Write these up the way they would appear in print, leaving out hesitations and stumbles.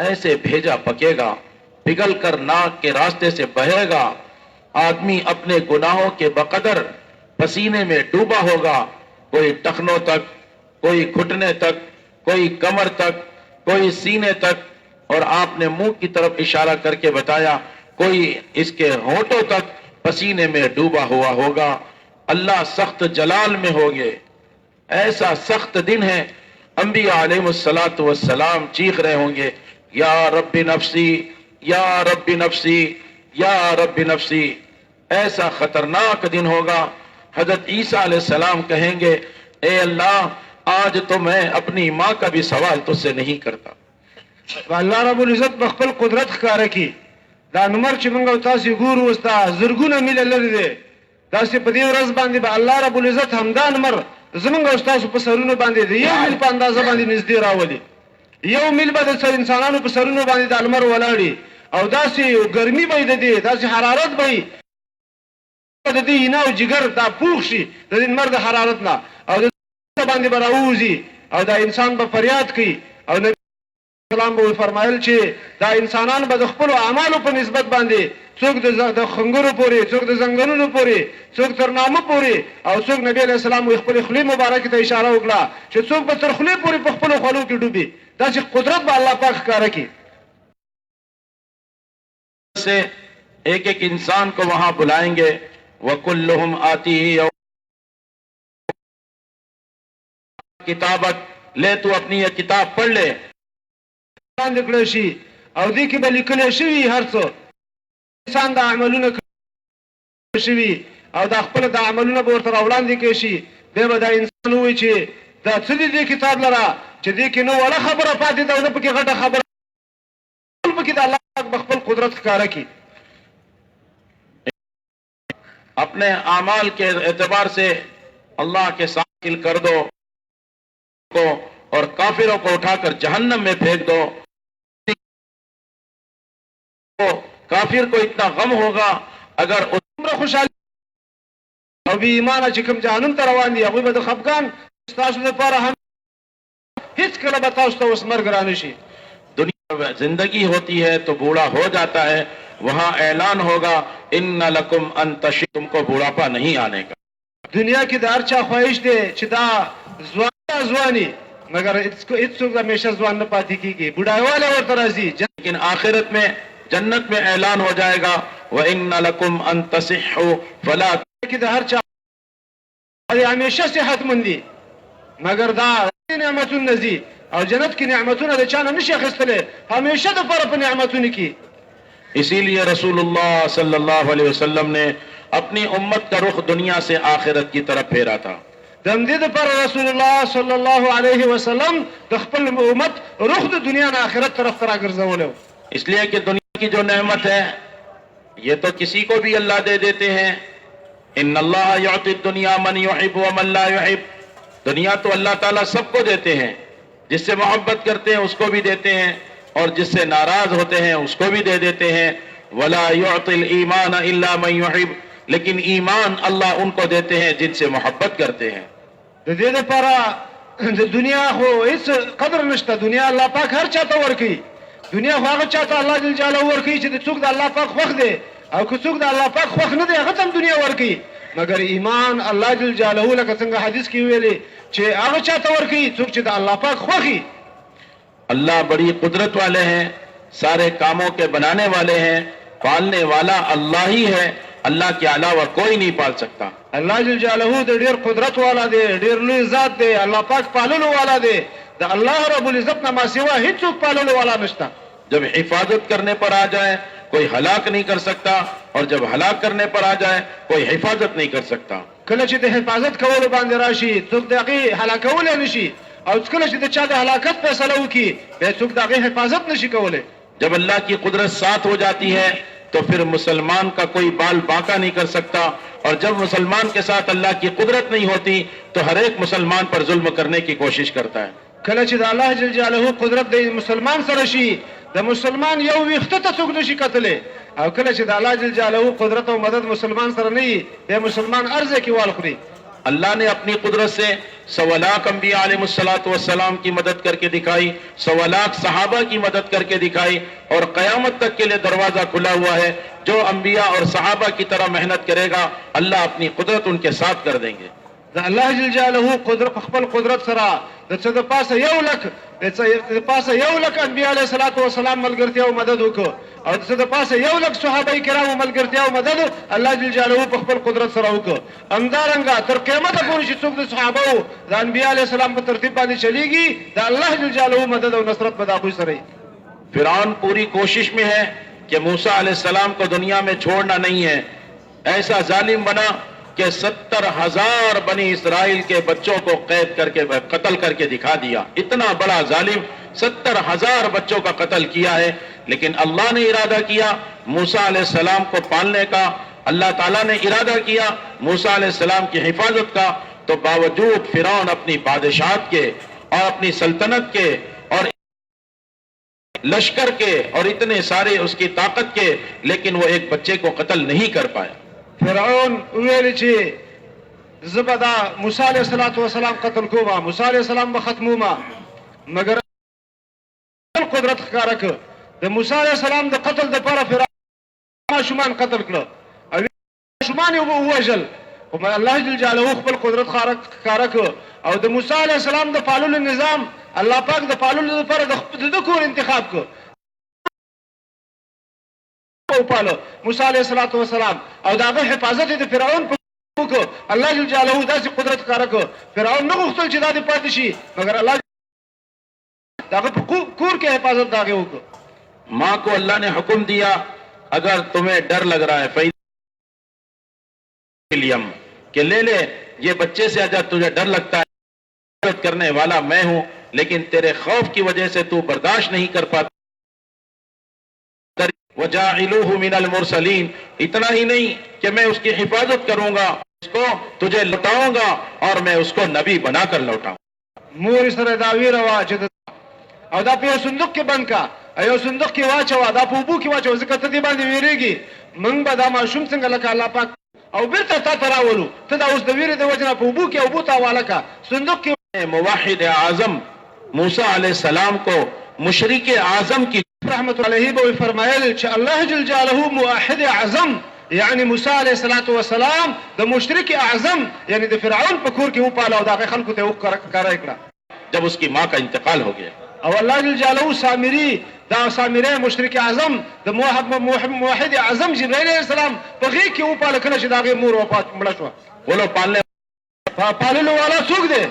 ایسے بھیجا پکے گا، پگھل کر ناک کے راستے سے بہے گا، آدمی اپنے گناہوں کے بقدر پسینے میں ڈوبا ہوگا، کوئی ٹخنوں تک، کوئی گھٹنے تک، کوئی کمر تک، کوئی سینے تک، اور آپ نے منہ کی طرف اشارہ کر کے بتایا کوئی اس کے ہونٹوں تک پسینے میں ڈوبا ہوا ہوگا۔ اللہ سخت جلال میں ہوگے، ایسا سخت دن ہے، انبیاء علیہ الصلوۃ والسلام چیخ رہے ہوں گے، یا رب نفسی یا رب نفسی یا رب نفسی۔ ایسا خطرناک دن ہوگا۔ حضرت عیسیٰ علیہ السلام کہیں گے، اے اللہ آج تو میں اپنی ماں کا بھی سوال تجھ سے نہیں کرتا۔ الله رب العزت بخپل قدرت ښکاره کی دا نمبر چې موږ او تاسو ګورو اوس دا زرګونه میله لري دی، داسې په دې ورځ باندې به الله رب العزت همدا نمبر زموږ او تاسو په سرونو باندې د یو میل په اندازه باندې نږدې راولي. یو میل به د انسانانو په سرونو باندې د لمر ولاړي، او داسې ګرمي به یې د دې، داسې حرارت به یې د دې اینه او جګر دا پوخ شي د دې لمر د حرارت نه، او د باندې به راوځي او دا انسان به فریاد کوي. او اسلام به فرمایل چې دا انسانان به د خپل اعمالو په نسبت باندې څوک د خنګرو پورې، څوک د زنګنونو پورې، څوک تر نامه پورې، او څوک نبی علیہ السلام خپل خولې مبارکې ته اشاره وکړه چې څوک به تر خولې پورې په خپل خولو کې ډوبي. داسې قدرت به الله پاک ښکاره کړي. سے ایک ایک انسان کو وہاں بلائیں گے، وَكُلُّهُمْ آتِيهِ کتابت لے، تو اپنی یہ کتاب پڑھ لے. وړاندې کړی شي او دې کې به لیکلی شوي هر څه انسان د عملونه شوي، او دا خپل د عملونه به ورته راوړاندې کړی شي. بیا به دا انسان ووایي چې دا څه دي دې کتاب لره چې دې کې نه وړه خبره پاتې ده او نه پکې غټه خبره، پکې د الله پاک به خپل قدرت ښکاره کړي. اپنے اعمال کے اعتبار سے اللہ کے ساتھ کر دو کو، اور کافروں کو اٹھا کر جہنم میں پھینک دو. کافر کو اتنا غم ہوگا اگر عمر خوشحالی او بی ایمانه چې کوم جهنم ته روان دي هغوی به د خفګان ستاسو لپاره هم هیڅ کله به تاسو ته اوس مرګ رانه شي. دنیا میں زندگی ہوتی ہے تو بوڑھا ہو جاتا ہے، وہاں اعلان ہوگا ان لکم ان تشیب، تم کو بوڑھاپا نہیں آنے کا. دنیا کې د هر چا خواهش دی چې دا ځواني، مگر هیڅوک همیشه ځوان نه پاتې کیږي، بوډاوالی ورته راځي. لیکن آخرت میں جنت میں اعلان ہو جائے گا وَإِنَّ لَكُمْ أَن تَصِحُّوا فَلَا، کہ د هر چا همیشه صحت مندي، مگر دا نعمتونه دي او جنت کې نعمتونه د چا نه نشي اخیستلی، همیشه د پر په نعمتونه کې. اسی لیے رسول اللہ صلی اللہ علیہ وسلم نے اپنی امت کا رخ دنیا سے آخرت کی طرف پھیرا تھا. د همدې دپاره رسول الله صلی الله علیه وسلم د خپل امت رخ د دنیا نه آخرت طرف ته راګرځولی. اس لیے کہ دنیا کی جو نعمت ہے یہ تو کسی کو بھی اللہ دے دیتے ہیں. ان اللہ یعطی الدنیا من یحب ومن لا یحب، دنیا تو اللہ تعالیٰ سب کو دیتے ہیں، جس سے محبت کرتے ہیں اس کو بھی دیتے ہیں، اور جس سے ناراض ہوتے ہیں اس کو بھی دے دیتے ہیں. ولا یعطی الایمان الا من یحب، لیکن ایمان اللہ ان کو دیتے ہیں جن سے محبت کرتے ہیں. د دې دپاره د دنیا خو هیڅ قدر نشته، دنیا الله پاک هر چاته ورکوي. دنیا خو هغه چاته الله جل جلاله ورکوي چې د څوک د الله پاک خوښ دی، او که څوک د الله پاک خوښ نه دی هغه ته هم دنیا ورکوي. مگر ایمان الله جل جلاله لکه څنګه حدیث کې ویلي چې هغه چاته ورکوي څوک چې د الله پاک خوښي. اللہ بڑی قدرت والے ہیں، سارے کاموں کے بنانے والے ہیں، پالنے والا اللہ ہی ہے، اللہ کے علاوہ کوئی نہیں پال سکتا. الله جل جلاله د ډیر قدرت والا دی، ډیر لوی ذات دی، الله پاک پاللو والا دی. د الله رب العزت نه ما سوا هیڅوک پاللو والا نشته. جب حفاظت کرنے پر آ جائے کوئی ہلاک نہیں کر سکتا، اور جب ہلاک کرنے پر آ جائے کوئی حفاظت نہیں کر سکتا. کله چې د حفاظت کولو باندې راشي څوک د هغې هلاکولی نشي، او کله چې د چا د هلاکت فیصله وکړي بیا څوک د هغې حفاظت نشي کولی. جب اللہ کی قدرت ساتھ ہو جاتی ہے تو پھر مسلمان کا کوئی بال باقا نہیں کر سکتا، اور جب مسلمان کے ساتھ اللہ کی قدرت نہیں ہوتی تو ہر ایک مسلمان پر ظلم کرنے کی کوشش کرتا ہے. کله چې د الله جل جلاله قدرت د مسلمان سره شي د مسلمان یو ویښته ته څوک نشي کتلی، او کله چې د الله جل جلاله قدرت او مدد مسلمان سره نه وي بیا مسلمان ارزه کې وال خوري. اللہ نے اپنی قدرت سے 100 لاکھ انبیاء علیہ السلام کی مدد کر کے دکھائی، 100 لاکھ صحابہ کی مدد کر کے دکھائی، اور قیامت تک کے لیے دروازہ کھلا ہوا ہے. جو انبیاء اور صحابہ کی طرح محنت کرے گا اللہ اپنی قدرت ان کے ساتھ کر دیں گے. د الله جل جلاله قدرت خپل قدرت سره د څه د پاسه you look the پاسه you look انبیاء علیه الصلاۃ والسلام ملګرتیا او مدد وکړو، او د څه د پاسه یو لک صحابه کرامو ملګرتیا او مدد الله جل جلاله په خپل قدرت سره وکړو. همدارنګه تر قیامت پورې چې څوک د صحابه د انبیاء علیه السلام په ترتیب باندې چلیږي د الله جل جلاله مدد او نصرت به د هغوی سره. فرعون پوری کوشش میں ہے کہ موسیٰ علیہ السلام کو دنیا میں چھوڑنا نہیں ہے. ایسا ظالم بنا کہ 70,000 بنی اسرائیل کے بچوں کو قید کر کے قتل کر کے دکھا دیا. اتنا بڑا ظالم 70,000 بچوں کا قتل کیا ہے. لیکن اللہ نے ارادہ کیا موسیٰ علیہ السلام کو پالنے کا، اللہ تعالیٰ نے ارادہ کیا موسیٰ علیہ السلام کی حفاظت کا. تو باوجود فرعون اپنی بادشاہت کے اور اپنی سلطنت کے اور لشکر کے اور اتنے سارے اس کی طاقت کے، لیکن وہ ایک بچے کو قتل نہیں کر پایا. فرعون ویل چې زبدا موسی علیہ الصلوۃ والسلام قتل کوما، موسی علیہ السلام به ختموما، مگر قدرت ښکارا کړ. د موسی علیہ السلام د قتل د لپاره فرعون شومان قتل کړ او شومان یې ووژل. او الله جل جلاله خپل قدرت ښکارا کړ او د موسی علیہ السلام د پاللو نظام الله پاک د پاللو لپاره د کور انتخاب کړ. پالو موسی علیہ الصلوۃ والسلام او داغه حفاظت د فرعون په وکړ. الله جل جلاله داسې قدرت کار کړ فرعون نه غوښتل چې دا دې پاتې شي، مگر الله داغه په کور کې حفاظت داغه وکړ. ماں کو اللہ نے حکم دیا اگر تمہیں ڈر لگ رہا ہے کہ لے لے یہ بچے سے، اگر تجھے ڈر لگتا ہے حفاظت کرنے والا میں ہوں، لیکن تیرے خوف کی وجہ سے تو برداشت نہیں کر پاتا. وَجَاعِلُوهُ مِنَ الْمُرْسَلِينَ، اتنا ہی نہیں کہ میں اس کی حفاظت کروں گا، اس کو تجھے لوٹاؤں گا اور میں اس کو نبی بنا کر لوٹاؤں. مور سره دا ویره وا چې او دا په صندوق کې بند کا، ایو صندوق کې واچو، دا په بو کې واچو، ځکه ته دې باندې ویریږي موږ به دا ماشوم څنګه لکه الله پاک او بیرته تا تراولو. ته دا اوس د ویرې د وجنه په بو کې او بو تا والکا صندوق کې. موحد اعظم موسیٰ علیہ السلام کو مشرک اعظم کی رحمت علیہ به فرمایل چې الله جل جلاله موحد اعظم یعنی موسی علیہ الصلوۃ والسلام د مشرک اعظم یعنی د فرعون په کور کې و پاله او دغه خلکو ته وکړه کړه جب اس کی ماں کا انتقال ہو گیا. او الله جل جلاله سامری دا سامری مشرک اعظم د موحد اعظم جبرائیل علیہ السلام په غیږ کې و پاله کله چې دغه مور وفات مړه شو. بولو پالنے والا څوک دی؟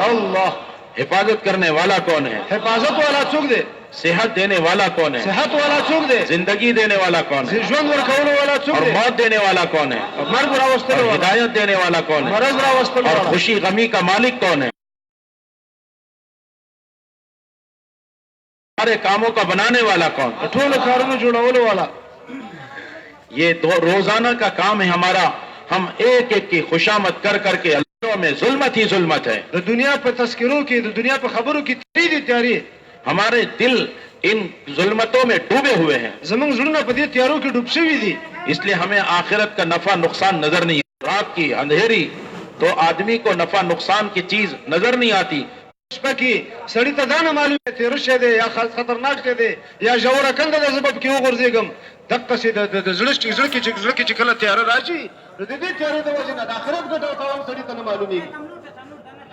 اللہ. حفاظت کرنے والا کون ہے؟ حفاظت والا څوک دی؟ صحت دینے والا کون ہے؟ صحت والا څوک دی؟ زندگی دینے والا کون ہے؟ ژوند ورکولو والا څوک اور دی؟ موت دینے والا کون ہے؟ مرګ راوستلو اور والا، ہدایت دینے والا کون ہے؟ مرض راوستلو اور والا، خوشی غمی کا مالک کون ہے؟ ہمارے کاموں کا بنانے والا کون ہے؟ ټول کارونو جوړولو والا. یہ روزانہ کا کام ہے ہمارا. ہم ایک ایک کی خوشامد کر کر کے اللہ میں ظلمت ہی ظلمت ہے. د دنیا په تذکرو کې د دنیا په خبرو کې تیاری ہمارے دل ان ظلمتوں میں ڈوبے ہوئے ہیں. زمونږ زړونه په دې تیارو کې ډوب شوي دي. اس لیے ہمیں آخرت کا نفع نقصان نظر نہیں. رات کی اندھیری تو آدمی کو نفع نقصان کی چیز نظر نہیں آتی. شپه کې سړی ته دا نه معلومه تېره شی دی یا خطرناک شی دی یا ژوره کنده ده، زه به پکې وغورځېږم. دقسې د زړه کې چې کله تیاره راشي نو د دې تیارې د وجې نه د آخرت ګټه او تاوان سړي ته نه معلومېږي.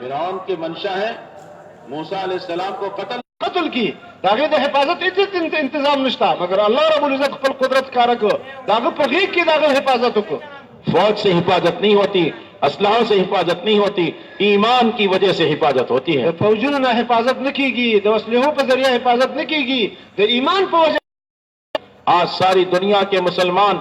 فرعون کی منشا ہے موسیٰ علیہ السلام کو قتل کی، د هغې د حفاظت هېڅ انتظام نشته، مگر الله رب العزت خپل قدرت کاره کړ، د هغه په غېږ کې د هغه حفاظت وکړ. فوج سے حفاظت نہیں ہوتی، اسلحوں سے حفاظت نہیں ہوتی، ایمان کی وجہ سے حفاظت ہوتی ہے. د فوجونو نه حفاظت نه کېږي، د اسلحو په ذریعه حفاظت نه کېږي، د ایمان په وجه. آج ساری دنیا کے مسلمان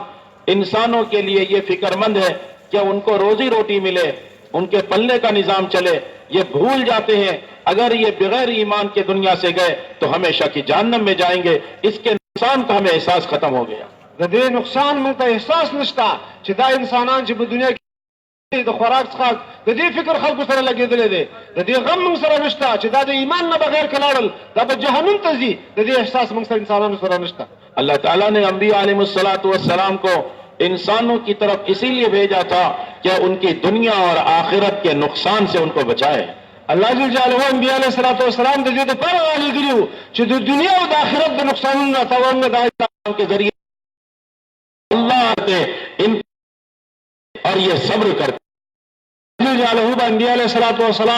انسانوں کے لیے یہ فکر مند ہے کہ ان کو روزی روٹی ملے، ان کے پلنے کا نظام چلے. یہ بھول جاتے ہیں اگر یہ بغیر ایمان کے دنیا سے گئے تو ہمیشہ کی جہنم میں جائیں گے. اس کے نقصان کا ہمیں احساس ختم ہو گیا. د دې نقصان موږ ته احساس نشته چې دا انسانان چې په دنیا کې د خوراک څښاک د دې فکر خلکو سره لګېدلی دی، د دې غم موږ سره نشته چې دا د ایمان نه بغیر که لاړل دا به جهنم ته ځي. د دې احساس موږ سره انسانانو سره نشته. اللہ تعالیٰ نے انبیاء علیہ السلام کو انسانوں کی طرف اسی لیے بھیجا تھا کہ ان کی دنیا اور آخرت کے نقصان سے ان کو بچائے. الله جل جلاله انبیاء علیه الصلاۃ والسلام د دې لپاره رالیږلي چې د دنیا او د آخرت د نقصانونو تاوانونه د ان کے ذریعے اللہ کے ان اور یہ صبر کرتے. جل جلاله انبیاء علیه الصلاۃ والسلام